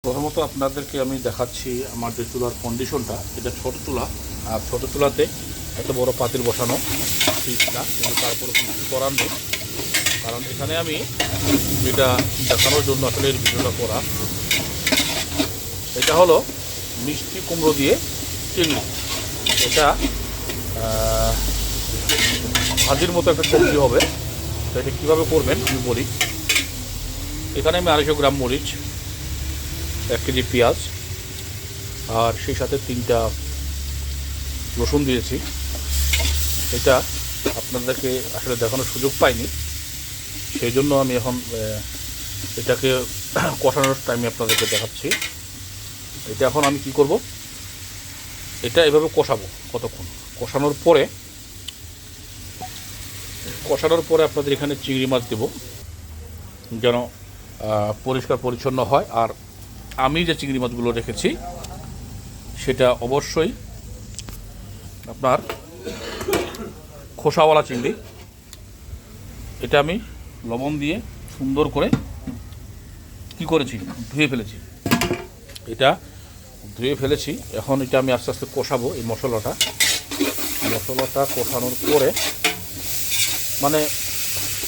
প্রথমত আপনাদেরকে আমি দেখাচ্ছি আমার যে চুলার কন্ডিশনটা। এটা ছোট চুলা, আর ছোট চুলাতে এত বড় পাতিল বসানো ঠিক না, কিন্তু তারপরে কিছু করার নেই। কারণ এখানে আমি যেটা দেখানোর জন্য আসলে এই ভিডিওটা করা, এটা হলো মিষ্টি কুমড়ো দিয়ে চিংড়ি। এটা ভাজির মতো একটা সবজি হবে। তো এটা কীভাবে করবেন আমি বলি। এখানে আমি 250 গ্রাম মরিচ, 1 কেজি পেঁয়াজ, আর সেই সাথে 3টা রসুন দিয়েছি। এটা আপনাদেরকে আসলে দেখানোর সুযোগ পাইনি, সেই জন্য আমি এখন এটাকে কষানোর টাইমে আপনাদেরকে দেখাচ্ছি। এটা এখন আমি কি করব, এটা এভাবে কষাবো কতক্ষণ। কষানোর পরে আপনাদের এখানে চিংড়ি মাছ দেব, যেন পরিষ্কার পরিচ্ছন্ন হয়। আর আমি যে চিংড়ি মাছগুলো রেখেছি সেটা অবশ্যই আপনার খোসাওয়ালা চিংড়ি। এটা আমি লবণ দিয়ে সুন্দর করে কি করেছি, ধুয়ে ফেলেছি। এটা ধুয়ে ফেলেছি। এখন এটা আমি আস্তে আস্তে কষাবো। এই মশলাটা কষানোর পরে, মানে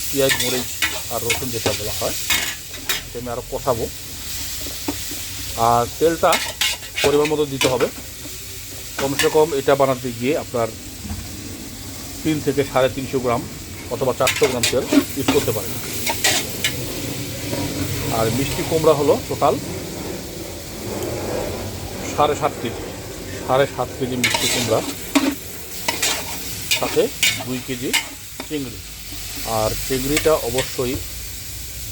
পেঁয়াজ, মরিচ আর রসুন যেটা বলা হয়, এটা আমি আরও কষাবো। আর তেলটা পরিমাণ মতো দিতে হবে। কমসে কম এটা বানাতে গিয়ে আপনার 3 থেকে 350 গ্রাম অথবা 400 গ্রাম তেল ইউজ করতে পারেন। আর মিষ্টি কুমড়া হলো টোটাল 7.5 কেজি। 7.5 কেজি মিষ্টি কুমড়া, সাথে 2 কেজি চিংড়ি। আর চিংড়িটা অবশ্যই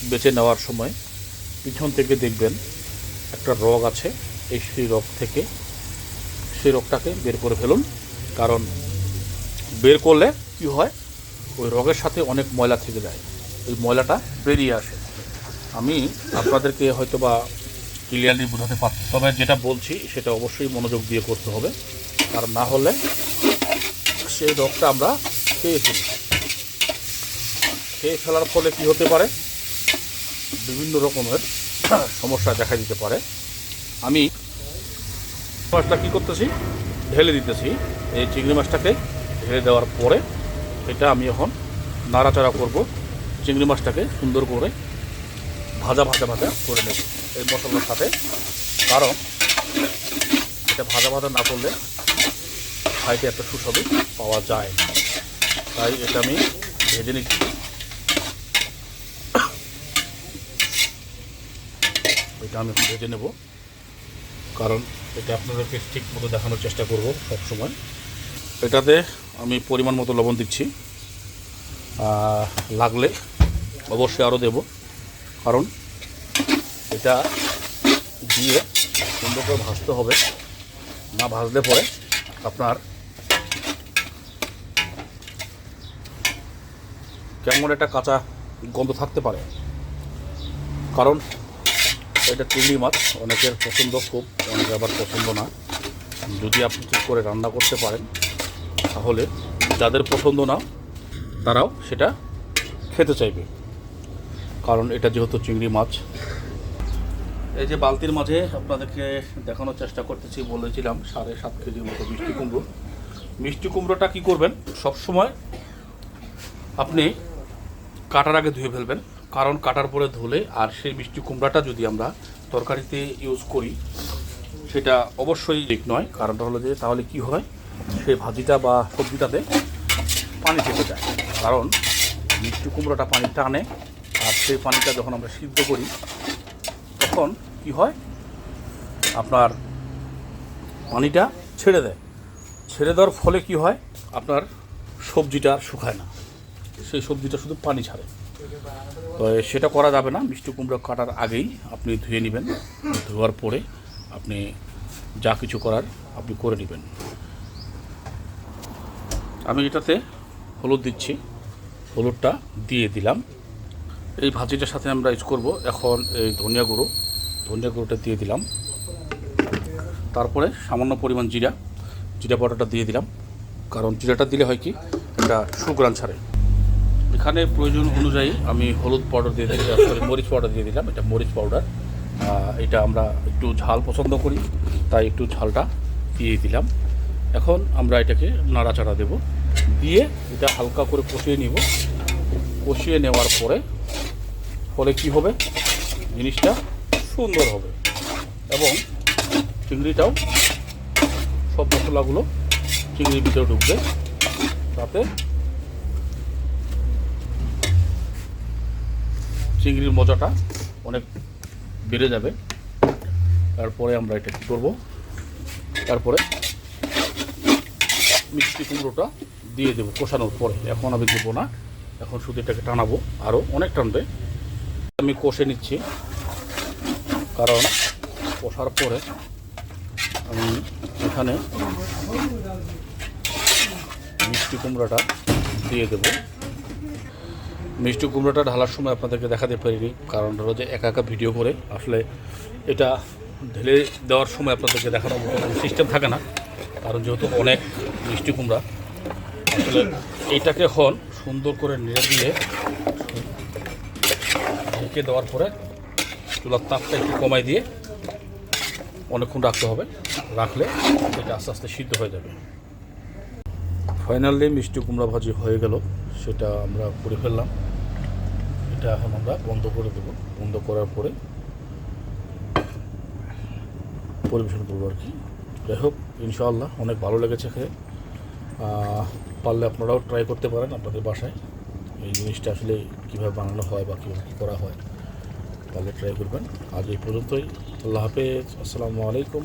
বেছে নেওয়ার সময় পিছন থেকে দেখবেন একটা রগ আছে, সেই রগটাকে বের করে ফেলুন। কারণ বের করলে কি হয়, ওই রগের সাথে অনেক ময়লা থেকে যায়, ওই ময়লাটা বেরিয়ে আসে। আমি আপনাদেরকে হয়তো বা ক্লিয়ারলি বোঝাতে পারছি, তবে যেটা বলছি সেটা অবশ্যই মনোযোগ দিয়ে করতে হবে। কারণ না হলে সেই রগটা আমরা খেয়ে ফেলার ফলে কি হতে পারে, বিভিন্ন রকমের সমস্যা দেখা দিতে পারে। আমি মাছটা কী করতেছি, ঢেলে দিতেছি। এই চিংড়ি মাছটাকে ঢেলে দেওয়ার পরে এটা আমি এখন নাড়াচাড়া করব। চিংড়ি মাছটাকে সুন্দর করে ভাজা করে নেব এই মশলার সাথে। কারণ এটা ভাজা না করলে খাইতে একটা সুস্বাদু পাওয়া যায় না। তাই এটা আমি ভেজে নিচ্ছি। এটা আমি ভেজে নেব, কারণ এটা আপনাদেরকে ঠিক মতো দেখানোর চেষ্টা করব সবসময়। এটাতে আমি পরিমাণ মতো লবণ দিচ্ছি, লাগলে অবশ্যই আরও দেব। কারণ এটা দিয়ে সুন্দর করে ভাজতে হবে, না ভাজলে পরে আপনার কেমন একটা কাঁচা গন্ধ থাকতে পারে। কারণ এটা চিংড়ি মাছ, অনেকের পছন্দ খুব, অনেকে আবার পছন্দ না। যদি আপনি ঠিক করে রান্না করতে পারেন তাহলে যাদের পছন্দ না তারাও সেটা খেতে চাইবে। কারণ এটা যেহেতু চিংড়ি মাছ। এই যে বালতির মাঝে আপনাদেরকে দেখানোর চেষ্টা করতেছি, বলেছিলাম 7.5 কেজির মতো মিষ্টি কুমড়ো। মিষ্টি কুমড়োটা কী করবেন, সবসময় আপনি কাটার আগে ধুয়ে ফেলবেন। কারণ কাটার পরে ধুলে আর সেই মিষ্টি কুমড়াটা যদি আমরা তরকারিতে ইউজ করি সেটা অবশ্যই ঠিক নয়। কারণটা হলো যে তাহলে কি হয়, সেই ভাজিটা বা সবজিটাতে পানি থেকে যায়। কারণ মিষ্টি কুমড়োটা পানি টানে, আর সেই পানিটা যখন আমরা সিদ্ধ করি তখন কি হয়, আপনার পানিটা ছেড়ে দেওয়ার ফলে কি হয়, আপনার সবজিটা আর শুকায় না, সেই সবজিটা শুধু পানি ছাড়ে। তো সেটা করা যাবে না। মিষ্টি কুমড়ো কাটার আগেই আপনি ধুয়ে নেবেন। ধোয়ার পরে আপনি যা কিছু করার আপনি করে নেবেন। আমি এটাতে হলুদ দিচ্ছি, হলুদটা দিয়ে দিলাম। এই ভাজিটার সাথে আমরা ইউজ করব এখন এই ধনিয়া গুঁড়োটা দিয়ে দিলাম। তারপরে সামান্য পরিমাণ জিরা পাউডারটা দিয়ে দিলাম। কারণ জিরাটা দিলে হয় কি, এটা সুঘ্রাণ ছাড়ে। এখানে প্রয়োজন অনুযায়ী আমি হলুদ পাউডার দিয়ে দিলাম, মরিচ পাউডার দিয়ে দিলাম। এটা মরিচ পাউডার, এটা আমরা একটু ঝাল পছন্দ করি, তাই একটু ঝালটা দিয়ে দিলাম। এখন আমরা এটাকে নাড়াচাড়া দেব, দিয়ে এটা হালকা করে কষিয়ে নিব। কষিয়ে নেওয়ার পরে ফলে কি হবে, জিনিসটা সুন্দর হবে এবং চিংড়িটাও সব মশলাগুলো চিংড়ির ভিতরে ঢুকবে, তাতে চিংড়ির মজাটা অনেক বেড়ে যাবে। তারপরে আমরা এটা কী করবো, তারপরে মিষ্টি কুমড়োটা দিয়ে দেবো কষানোর পরে। এখন আমি দেবো না, এখন শুধু এটাকে টানাবো, আরও অনেক টানবে। আমি কষে নিচ্ছি, কারণ কষার পরে আমি এখানে মিষ্টি কুমড়োটা দিয়ে দেবো। মিষ্টি কুমড়োটা ঢালার সময় আপনাদেরকে দেখাতে পারিনি, কারণ হলো যে একা একা ভিডিও করে আসলে এটা ঢেলে দেওয়ার সময় আপনাদেরকে দেখানোর মতো কোনো সিস্টেম থাকে না, কারণ যেহেতু অনেক মিষ্টি কুমড়া। আসলে এইটাকে এখন সুন্দর করে নেড়ে দিয়ে ঢেকে দেওয়ার পরে চুলার তাপটা একটু কমাই দিয়ে অনেকক্ষণ রাখতে হবে, রাখলে এটা আস্তে আস্তে সিদ্ধ হয়ে যাবে। ফাইনালি মিষ্টি কুমড়া ভাজি হয়ে গেল, সেটা আমরা করে ফেললাম। এটা এখন আমরা বন্ধ করে দেব, বন্ধ করার পরে পরিবেশন করবো আর কি। যাই হোক, ইনশাআল্লাহ অনেক ভালো লেগেছে খেয়ে। পারলে আপনারাও ট্রাই করতে পারেন আপনাদের বাসায় এই জিনিসটা আসলে কীভাবে বানানো হয় বা কীভাবে কী করা হয়, তাহলে ট্রাই করবেন। আজ এই পর্যন্তই। আল্লাহ হাফেজ, আসসালামু আলাইকুম।